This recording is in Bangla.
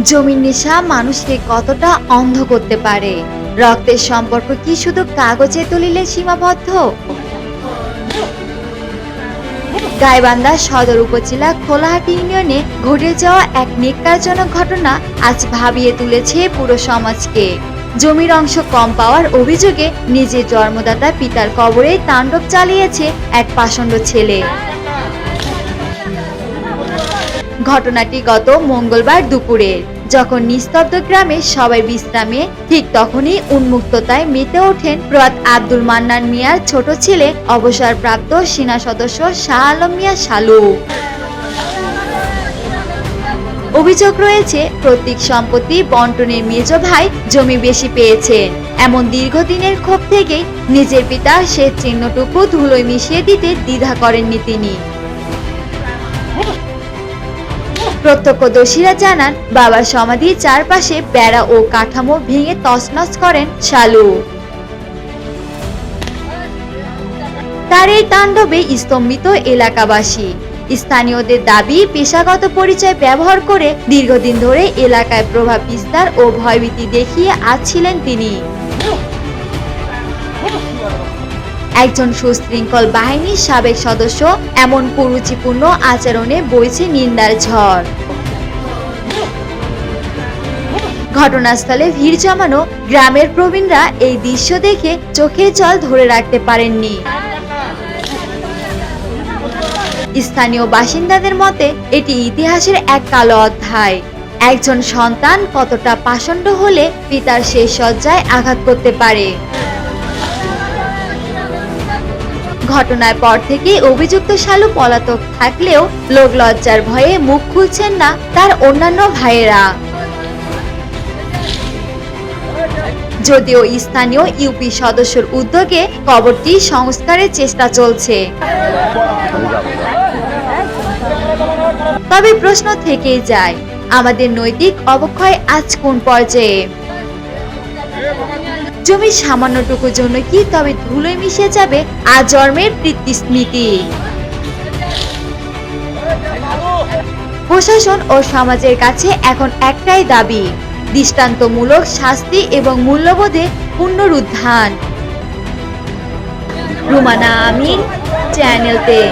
জমির নেশা মানুষকে কতটা অন্ধ করতে পারে। রক্তের সম্পর্ক কি শুধু কাগজে দলিলে সীমাবদ্ধ? গাইবান্ধা সদর উপজেলা খোলাহাটি ইউনিয়নে ঘটে যাওয়া এক ন্যক্কারজনক ঘটনা আজ ভাবিয়ে তুলেছে পুরো সমাজকে। জমির অংশ কম পাওয়ার অভিযোগে নিজের জন্মদাতা পিতার কবরে তাণ্ডব চালিয়েছে এক পাষণ্ড ছেলে। ঘটনাটি গত মঙ্গলবার দুপুরে, যখন নিস্তব্ধ গ্রামে সবাই বিশ্রামে, ঠিক তখনই উন্মুক্ততায় মেতে ওঠেন প্রয়াত আব্দুল মান্নান মিয়ার ছোট ছেলে অবসরপ্রাপ্ত সেনা সদস্য শাহ আলম মিয়া শালু। অভিযোগ রয়েছে পৈতৃক সম্পত্তি বন্টনের মেজ ভাই জমি বেশি পেয়েছেন। এমন দীর্ঘদিনের ক্ষোভ থেকেই নিজের পিতার শেষ চিহ্নটুকু ধুলোয় মিশিয়ে দিতে দ্বিধা করেননি তিনি। প্রত্যক্ষদর্শীরা জানান, বাবার সমাধির চারপাশে বেড়া ও কাঠামো ভেঙে তছনছ করেন শালু। তার এই তাণ্ডবে স্তম্ভিত এলাকাবাসী। স্থানীয়দের দাবি, পেশাগত পরিচয় ব্যবহার করে দীর্ঘদিন ধরে এলাকায় প্রভাব বিস্তার ও ভয়ভীতি দেখিয়ে আসছিলেন তিনি। একজন সুশৃঙ্খল বাহিনীর সাবেক সদস্য এমন কুরুচিপূর্ণ আচরণে বইছে নিন্দার ঝড়। ঘটনাস্থলে ভিড় জমানো গ্রামের প্রবীণরা এই দৃশ্য দেখে চোখের জল ধরে রাখতে পারেননি। স্থানীয় বাসিন্দাদের মতে এটি ইতিহাসের এক কালো অধ্যায়। একজন সন্তান কতটা পাষণ্ড হলে পিতার শেষ শয্যায় আঘাত করতে পারে। ঘটনার পর থেকে অভিযুক্ত শালু পলাতক থাকলেও লোকলজ্জার ভয়ে মুখ খুলছেন না তার অন্যান্য ভাইয়েরা। যদিও স্থানীয় ইউপি সদস্যর উদ্যোগে কবরটি সংস্কারের চেষ্টা চলছে। তবে প্রশ্ন থেকেই যায়, আমাদের নৈতিক অবক্ষয় আজ কোন পর্যায়ে? জমির সামান্যটুকুর জন্য কি তবে ধুলোয় মিশে যাবে আজন্মের স্মৃতি? প্রশাসন ও সমাজের কাছে এখন একটাই দাবি, দৃষ্টান্তমূলক শাস্তি এবং মূল্যবোধে পুনরুত্থান। রুমানা আমিন, চ্যানেল 10।